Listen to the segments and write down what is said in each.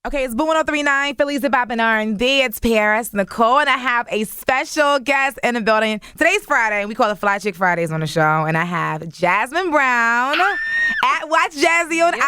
Okay, it's Boo 1039, Philly's Hip Hop and R&B. It's Paris Nicole, and I have a special guest in the building. Today's Friday, and we call it Fly Chick Fridays on the show, and I have Jasmine Brown at Watch Jazzy on IG,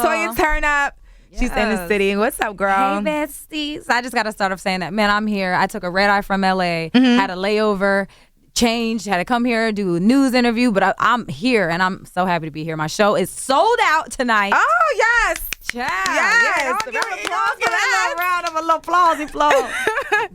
Toya Turnup. She's in the city. What's up, girl? Hey, besties. I just got to start off saying that, man, I'm here. I took a red eye from LA, had a layover, changed, had to come here, do a news interview, but I'm here, and I'm so happy to be here. My show is sold out tonight. Oh, yes. Child. Yes. Give a round of a little applause.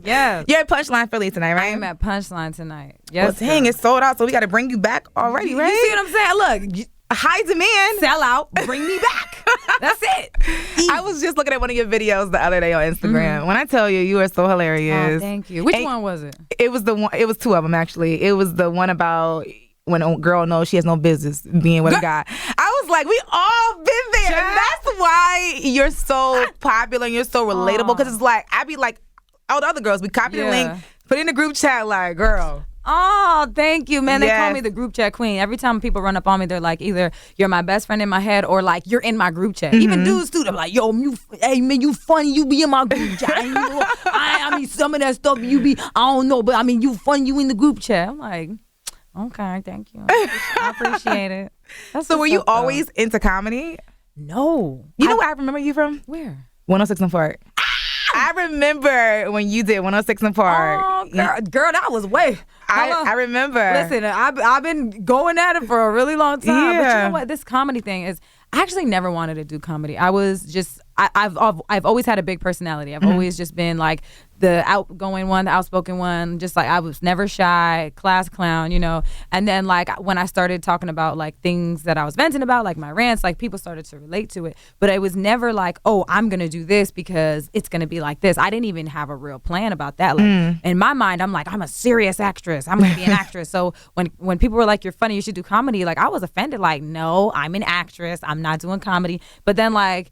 Yes. You're at Punchline Philly tonight, right? I'm at Punchline tonight. Yes. Well, dang, it's sold out, so we got to bring you back already, right? You see what I'm saying? Look. High demand. Sell out. Bring me back. That's it. I was just looking at one of your videos the other day on Instagram. When I tell you, you are so hilarious. Oh, thank you. Which one was it? It was the one. It was two of them, actually. It was the one about when a girl knows she has no business being with a guy. I was like, we all been there. Yeah. And that's why you're so popular and you're so relatable. Because it's like, I be like, all the other girls, we copy the link, put it in the group chat, like, girl. Oh, thank you, man. They Yes. call me the group chat queen. Every time people run up on me, they're like, either you're my best friend in my head or like you're in my group chat. Even dudes too, they're like, yo, hey man, you funny, you be in my group chat. I mean, some of that stuff you be, I don't know, but I mean, you funny, you in the group chat. I'm like, okay, thank you. I appreciate it. That's So were you what's up, though. always into comedy? No. You know where I remember you from? Where? 106 and Park. I remember when you did 106 and Park. Oh, girl, that was way. I remember. Listen, I've been going at it for a really long time. But you Yeah. know what? This comedy thing is, I actually never wanted to do comedy. I was just, I've always had a big personality. I've always just been like the outgoing one, the outspoken one. Just like I was never shy, class clown, you know. And then like when I started talking about like things that I was venting about, like my rants, like people started to relate to it. But it was never like, oh, I'm gonna do this because it's gonna be like this. I didn't even have a real plan about that. Like in my mind, I'm like, I'm a serious actress. I'm gonna be an actress. So when people were like, you're funny, you should do comedy, like I was offended. Like, no, I'm an actress. I'm not doing comedy. But then like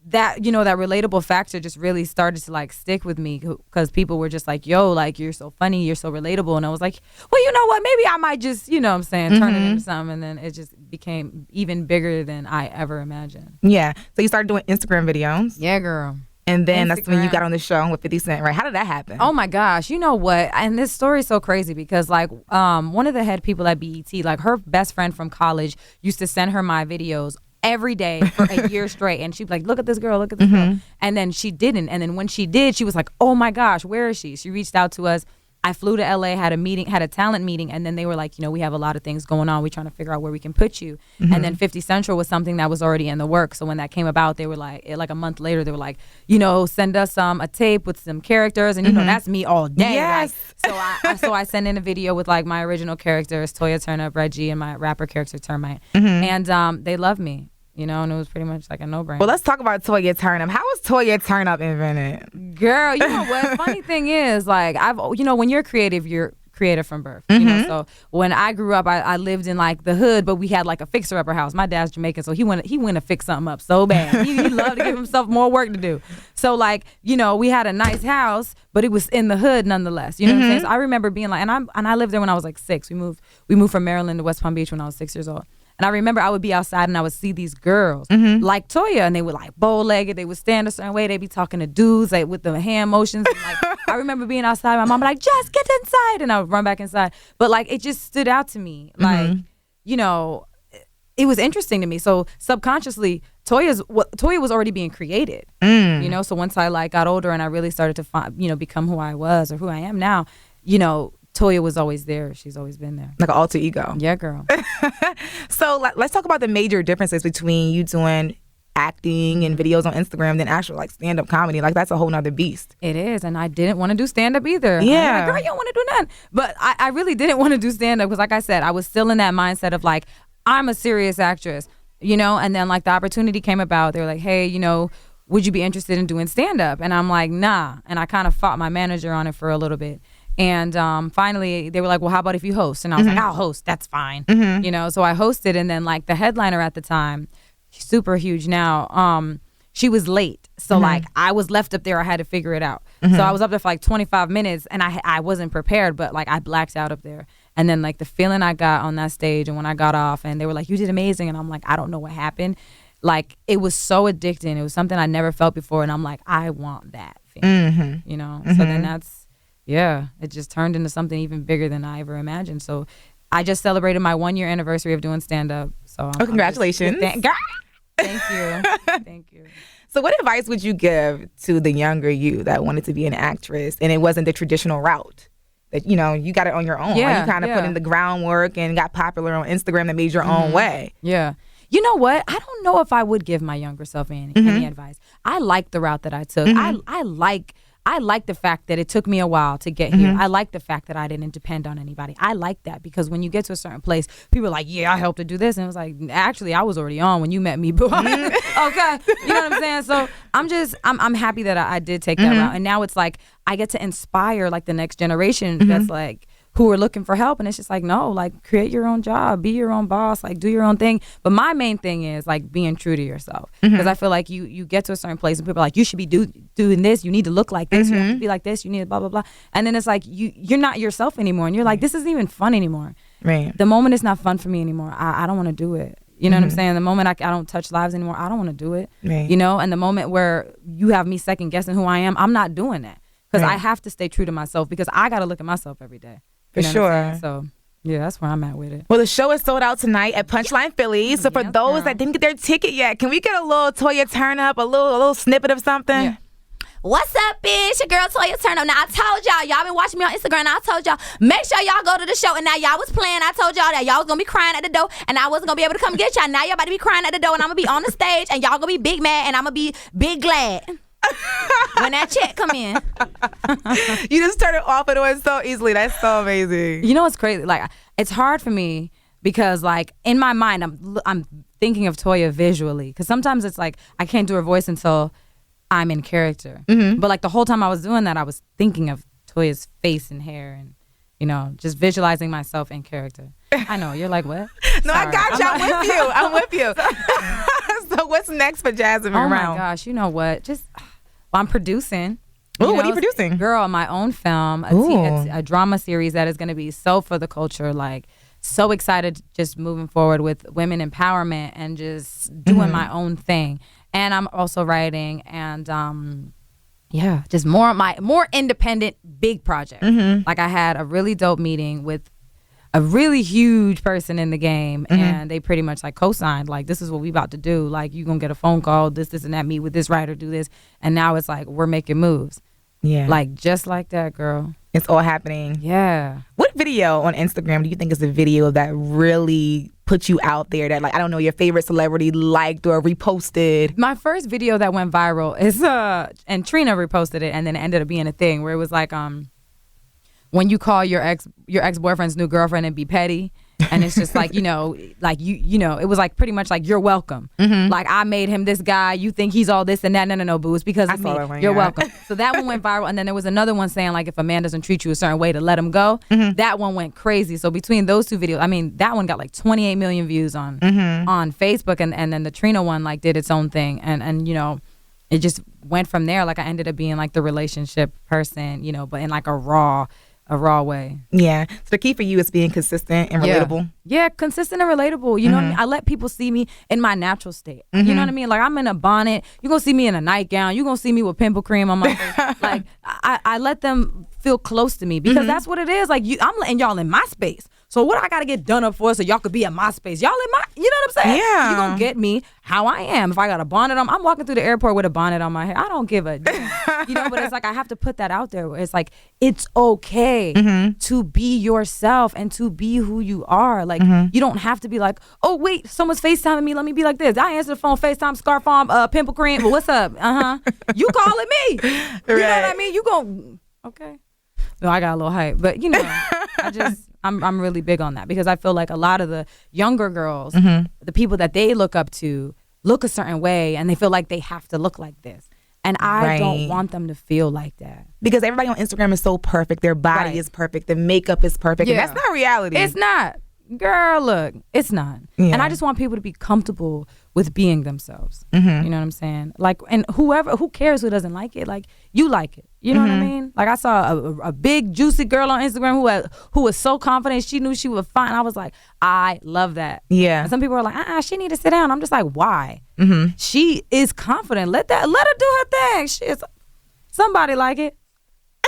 that, you know, that relatable factor just really started to like stick with me because people were just like, yo, like you're so funny, you're so relatable. And I was like, well, you know what, maybe I might just, you know what I'm saying, turn it into something. And then it just became even bigger than I ever imagined. Yeah. So you started doing Instagram videos. Yeah, girl. And then that's when you Instagram. got on the show with 50 Cent, right? How did that happen? Oh my gosh, you know what? And this story is so crazy because like one of the head people at BET, like her best friend from college used to send her my videos every day for a year straight, and she'd be like, look at this girl, look at this girl. And then she didn't, and then when she did, she was like, oh my gosh, where is she? She reached out to us. I flew to LA, had a talent meeting, and then they were like, you know, we have a lot of things going on, we're trying to figure out where we can put you. And then 50 Central was something that was already in the works. So when that came about, they were like a month later, they were like, you know, send us a tape with some characters, and you know, that's me all day. Yes. Right? So I sent in a video with like my original characters, Toya Turnup, Reggie, and my rapper character Termite. And they loved me. You know, and it was pretty much like a no-brainer. Well, let's talk about Toya Turnup. How was Toya Turnup invented? Girl, you know what? Funny thing is, like, when you're creative from birth. You know, so when I grew up, I lived in like the hood, but we had like a fixer-upper house. My dad's Jamaican, so he went to fix something up so bad. He loved to give himself more work to do. So like, you know, we had a nice house, but it was in the hood nonetheless. You know what I'm saying? So I remember being like, and I lived there when I was like 6. We moved from Maryland to West Palm Beach when I was 6 years old. And I remember I would be outside and I would see these girls like Toya, and they were like bow-legged. They would stand a certain way. They'd be talking to dudes like with the hand motions. And, like, I remember being outside. My mom would be like, just get inside. And I would run back inside. But like, it just stood out to me. Like, you know, it was interesting to me. So subconsciously, Toya was already being created. You know, so once I like got older and I really started to become who I was or who I am now, you know, Toya was always there. She's always been there. Like an alter ego. Yeah, girl. So let's talk about the major differences between you doing acting and videos on Instagram than actual like stand-up comedy. Like that's a whole nother beast. It is, and I didn't want to do stand-up either. Yeah. Like, girl, you don't want to do nothing. But I really didn't want to do stand-up because like I said, I was still in that mindset of like, I'm a serious actress, you know? And then like the opportunity came about. They were like, hey, you know, would you be interested in doing stand-up? And I'm like, nah. And I kind of fought my manager on it for a little bit. And finally, they were like, well, how about if you host? And I was like, I'll host. That's fine. You know, so I hosted. And then, like, the headliner at the time, super huge now, she was late. So, like, I was left up there. I had to figure it out. So I was up there for, like, 25 minutes. And I wasn't prepared. But, like, I blacked out up there. And then, like, the feeling I got on that stage and when I got off. And they were like, you did amazing. And I'm like, I don't know what happened. like it was so addicting. It was something I never felt before, and I'm like, I want that feeling, you know. So then it just turned into something even bigger than I ever imagined. So I just celebrated my 1-year anniversary of doing stand-up. So congratulations. Thank you. Thank you. So what advice would you give to the younger you that wanted to be an actress and it wasn't the traditional route? That, you know, you got it on your own. Yeah, you kind of put in the groundwork and got popular on Instagram and made your own way. Yeah. You know what? I don't know if I would give my younger self any advice. I like the route that I took. I like the fact that it took me a while to get here. I like the fact that I didn't depend on anybody. I like that because when you get to a certain place, people are like, yeah, I helped to do this. And it was like, actually, I was already on when you met me, boo. Okay. You know what I'm saying? So I'm happy that I did take that route. And now it's like, I get to inspire like the next generation that's like, who are looking for help. And it's just like, no, like create your own job, be your own boss, like do your own thing. But my main thing is like being true to yourself. Because I feel like you get to a certain place and people are like, you should be doing this. You need to look like this. You have to be like this. You need to blah, blah, blah. And then it's like, you're not yourself anymore. And you're like, this isn't even fun anymore. Right. The moment it's not fun for me anymore, I don't want to do it. You know what I'm saying? The moment I don't touch lives anymore, I don't want to do it. Right. You know? And the moment where you have me second guessing who I am, I'm not doing that. Because I have to stay true to myself because I got to look at myself every day. For sure. So, yeah, that's where I'm at with it. Well, the show is sold out tonight at Punchline Philly. So for those that didn't get their ticket yet, can we get a little Toya Turnup, a little snippet of something? Yeah. What's up, bitch? Your girl Toya Turnup. Now, I told y'all been watching me on Instagram, and I told y'all, make sure y'all go to the show. And now y'all was playing. I told y'all that y'all was going to be crying at the door, and I wasn't going to be able to come get y'all. Now y'all about to be crying at the door, and I'm going to be on the stage, and y'all going to be big mad, and I'm going to be big glad when that check come in. You just turn it off and on so easily. That's so amazing. You know what's crazy? Like, it's hard for me because, like, in my mind, I'm thinking of Toya visually. Because sometimes it's like I can't do her voice until I'm in character. But like the whole time I was doing that, I was thinking of Toya's face and hair and, you know, just visualizing myself in character. I know. You're like, what? No, Sorry. I got you. I'm with you. So what's next for Jasmine Brown? Oh my gosh, you know what? I'm producing. Ooh, what are you producing? Girl, my own film, a drama series that is going to be so for the culture. Like, so excited just moving forward with women empowerment and just doing my own thing. And I'm also writing and just more independent big project. Like I had a really dope meeting with a really huge person in the game and they pretty much like co-signed, like, this is what we about to do. Like, you gonna get a phone call, this and that, meet with this writer, do this. And now it's like, we're making moves. Yeah. Like, just like that, girl. It's all happening. Yeah. What video on Instagram do you think is the video that really put you out there that, like, I don't know, your favorite celebrity liked or reposted? My first video that went viral is, and Trina reposted it, and then it ended up being a thing where it was like, when you call your ex-boyfriend's new girlfriend and be petty, and it's just like, you know, it was like pretty much like, you're welcome. Like, I made him this guy, you think he's all this and that. No, boo, it's because of me. You're welcome. So that one went viral, and then there was another one saying, like, if a man doesn't treat you a certain way, to let him go. That one went crazy. So between those two videos, I mean, that one got like 28 million views on Facebook, and then the Trina one like did its own thing, and you know, it just went from there. Like, I ended up being like the relationship person, you know, but in like a raw way. Yeah. So the key for you is being consistent and relatable. Yeah, consistent and relatable. You know what I mean? I let people see me in my natural state. You know what I mean? Like, I'm in a bonnet. You're going to see me in a nightgown. You're going to see me with pimple cream on my face. Like, I let them feel close to me because that's what it is. Like, I'm letting y'all in my space. So what I got to get done up for so y'all could be in my space? Y'all in my, you know what I'm saying? Yeah. You're going to get me how I am. If I got a bonnet on, I'm walking through the airport with a bonnet on my head. I don't give a damn. You know, but it's like, I have to put that out there. Where it's like, it's okay to be yourself and to be who you are. Like, you don't have to be like, oh, wait, someone's FaceTiming me. Let me be like this. I answer the phone, FaceTime, scarf on, pimple cream. But what's up? You calling me. You know what I mean? You go, okay. No, I got a little hype. But, you know, I'm really big on that because I feel like a lot of the younger girls, the people that they look up to, look a certain way and they feel like they have to look like this. And I don't want them to feel like that. Because everybody on Instagram is so perfect. Their body is perfect. The makeup is perfect. And that's not reality. It's not. Girl, look, it's not. Yeah. And I just want people to be comfortable with being themselves. Mm-hmm. You know what I'm saying? Like, and who cares who doesn't like it? Like, you like it. You know what I mean? Like, I saw a big, juicy girl on Instagram who was so confident she knew she was fine. I was like, I love that. Yeah. And some people are like, she need to sit down. I'm just like, why? Mm-hmm. She is confident. Let her do her thing. She is. Somebody like it.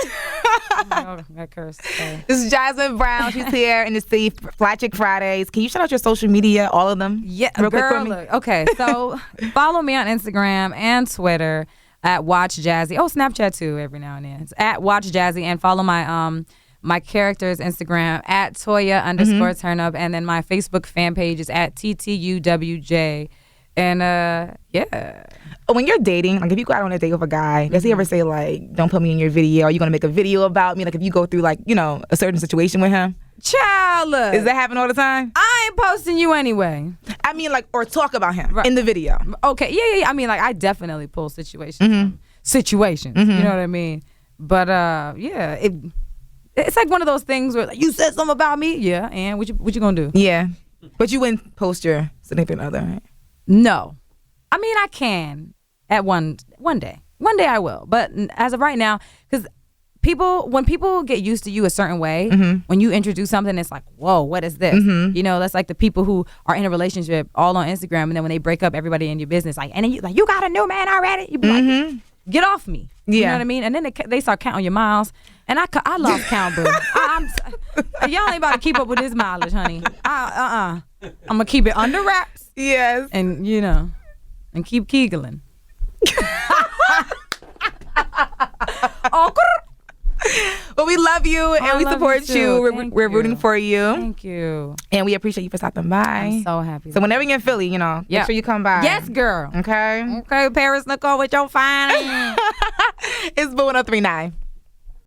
Oh my God, I cursed. Sorry. This is Jasmine Brown. She's here in the city. Fly Chick Fridays. Can you shout out your social media, all of them? Yeah, real quick for girl, me? look. Okay, so follow me on Instagram and Twitter at Watch Jazzy. Oh, Snapchat too, every now and then. It's at Watch Jazzy, and follow my character's Instagram at Toya _Turnup, and then my Facebook fan page is at TTUWJ. And yeah. When you're dating, like if you go out on a date with a guy, does he ever say like, "Don't put me in your video"? Are you gonna make a video about me? Like if you go through like, a certain situation with him, Child, look. does that happen all the time? I ain't posting you anyway. I mean, like, or talk about him Right. in the video. Okay, yeah. I mean, like, I definitely pull situations. Situations, you know what I mean? But yeah, it's like one of those things where like, you said something about me, yeah, and what you gonna do? Yeah, but you wouldn't post your significant other, right? No, I mean I can at one day. One day I will, but as of right now, because when people get used to you a certain way, when you introduce something, it's like, whoa, what is this? That's like the people who are in a relationship all on Instagram, and then when they break up, everybody in your business like, and then you got a new man already. You be like, get off me. You know what I mean? And then they start counting your miles, and I lost count, boo. Y'all ain't about to keep up with this mileage, honey. I'm gonna keep it under wraps. Yes. And and keep kegeling. Well, we love you and we love support you you. too. Thank We're you. rooting for you. Thank you. And we appreciate you for stopping by. I'm so happy. So whenever you're in Philly, make sure you come by. Yes, girl. Okay. Okay, Paris Nicole with your fine. It's Boo 1039.